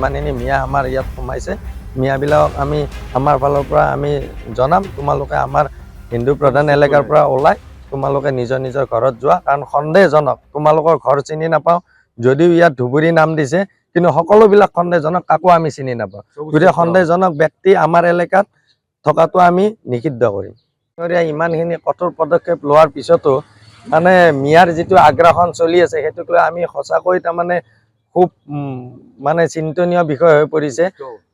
যিমানখিনি মিয়া আমাৰ ইয়াত সোমাইছে মিয়াবিলাকক আমি আমাৰ ফালৰ পৰা আমি জনাম তোমালোকে আমাৰ হিন্দু প্ৰধান এলেকাৰ পৰা ওলাই তোমালোকে নিজৰ নিজৰ ঘৰত যোৱা কাৰণ সন্দেহজনক তোমালোকৰ ঘৰ চিনি নাপাওঁ যদিও ইয়াত ধুবুৰী নাম দিছে কিন্তু সকলোবিলাক সন্দেহজনক কাকো আমি চিনি নাপাওঁ গতিকে সন্দেহজনক ব্যক্তি আমাৰ এলেকাত থকাটো আমি নিষিদ্ধ কৰিম ইমানখিনি কঠোৰ পদক্ষেপ লোৱাৰ পিছতো মানে মিয়াৰ যিটো আগ্ৰাসন চলি আছে সেইটোক লৈ আমি সঁচাকৈ তাৰমানে খুব মানে চিন্তনীয় বিষয় হৈ পৰিছে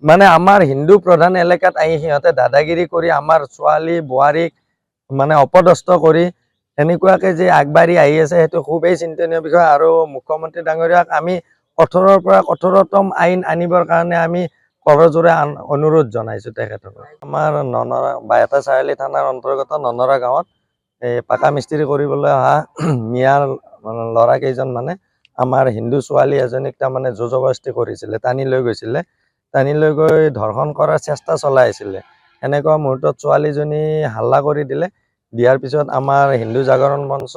মানে আমাৰ হিন্দু প্ৰধান এলেকাত আহি সিহঁতে দাদাগিৰি কৰি আমাৰ ছোৱালী বোৱাৰীক মানে অপদস্থ কৰি এনেকুৱাকে যে আগবাঢ়ি আহি আছে সেইটো খুবেই চিন্তনীয় বিষয় আৰু মুখ্যমন্ত্ৰী ডাঙৰীয়াক আমি কঠোৰৰ পৰা কঠোৰতম আইন আনিবৰ কাৰণে আমি কৰজোৰে অনুৰোধ জনাইছো তেখেতক আমাৰ ননৰা বাইহাটা চাৰিআলি থানাৰ অন্তৰ্গত ননৰা গাঁৱত এই পাকা মিস্ত্ৰী কৰিবলৈ অহা মিয়াৰ ল'ৰা কেইজন মানে আমাৰ হিন্দু ছোৱালী এজনীক তাৰমানে জবৰদস্তি কৰিছিলে টানি লৈ গৈছিলে টানি লৈ গৈ ধৰ্ষণ কৰাৰ চেষ্টা চলাই আছিলে এনেকুৱা মুহূৰ্তত ছোৱালীজনী হাল্লা কৰি দিলে দিয়াৰ পিছত আমাৰ হিন্দু জাগৰণ মঞ্চ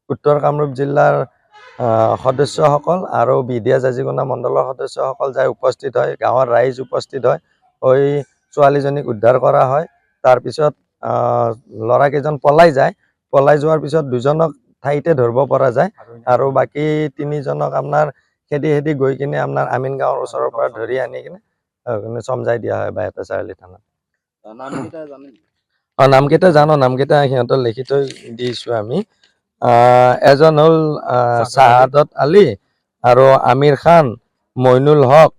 উত্তৰ কামৰূপ জিলাৰ সদস্যসকল আৰু বিডিয়া জাজিগোনা মণ্ডলৰ সদস্যসকল যাই উপস্থিত হয় গাঁৱৰ ৰাইজ উপস্থিত হয় হৈ ছোৱালীজনীক উদ্ধাৰ কৰা হয় তাৰপিছত ল'ৰাকেইজন পলাই যায় পলাই যোৱাৰ পিছত দুজনক ঠাইতে ধৰিব পৰা যায় আৰু বাকী তিনিজনক আপোনাৰ খেদি গৈ কিনে আপোনাৰ আমিন গাঁৱৰ ওচৰৰ পৰা ধৰি আনি কিনে চমজাই দিয়া হয় বাইহাটা চাৰিআলি থানাত নামকেইটা জানো নামকেইটা সিহঁতৰ লিখি থৈ দিছোঁ আমি এজন হ'ল চাহাদত আলী আৰু আমিৰ খান মইনুল হক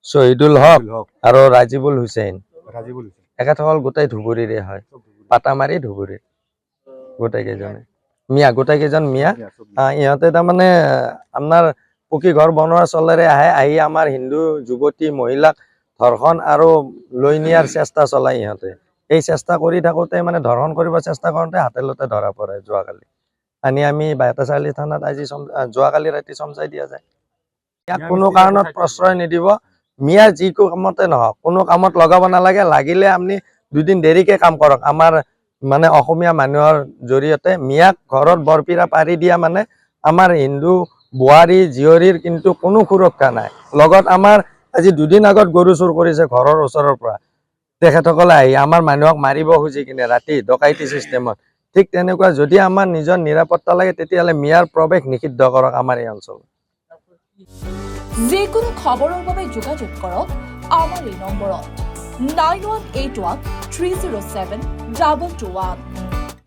শহীদুল হক আৰু ৰাজিবুল হুছেইন এখেতসকল গোটেই ধুবুৰীৰে হয় পাটামাৰী ধুবুৰীৰ গোটেইকেইজনে মিয়া গোটেইকেইজন মিয়া ইহঁতে তাৰমানে আপোনাৰ পকী ঘৰ বনোৱাৰ চলেৰে আহি আমাৰ হিন্দু যুৱতী মহিলাক ধৰ্ষণ আৰু লৈ নিয়াৰ চেষ্টা চলাই ইহঁতে এই চেষ্টা কৰি থাকোঁতে মানে ধৰ্ষণ কৰিব চেষ্টা কৰোঁতে হাতে লোতে ধৰা পৰে যোৱাকালি আনি আমি বাইহাটা চাৰিআলি থানাত আজি যোৱাকালি ৰাতি চমজাই দিয়া যায় ইয়াক কোনো কাৰণত প্ৰশ্ৰয় নিদিব মিয়াৰ যি কামতে নহওক কোনো কামত লগাব নালাগে লাগিলে আপুনি দুদিন দেৰিকে কাম কৰক আমাৰ মানে অসমীয়া মানুহৰ জৰিয়তে মিয়াক ঘৰত বৰপিৰা পাৰি দিয়া মানে আমাৰ হিন্দু বোৱাৰী জীয়ৰীৰ কিন্তু কোনো সুৰক্ষা নাই লগত আমাৰ আজি দুদিন আগত গৰু চুৰ কৰিছে ঘৰৰ ওচৰৰ পৰা তেখেতসকলে আহি আমাৰ মানুহক মাৰিব খুজি কিনে ৰাতি ডকাইতি চিষ্টেমত ঠিক তেনেকুৱা যদি আমাৰ নিজৰ নিৰাপত্তা লাগে তেতিয়াহ'লে মিয়াৰ প্ৰৱেশ নিষিদ্ধ কৰক আমাৰ এই অঞ্চলত যিকোনো খবৰৰ বাবে যোগাযোগ কৰক আমাৰ এই নম্বৰত 9181 307 221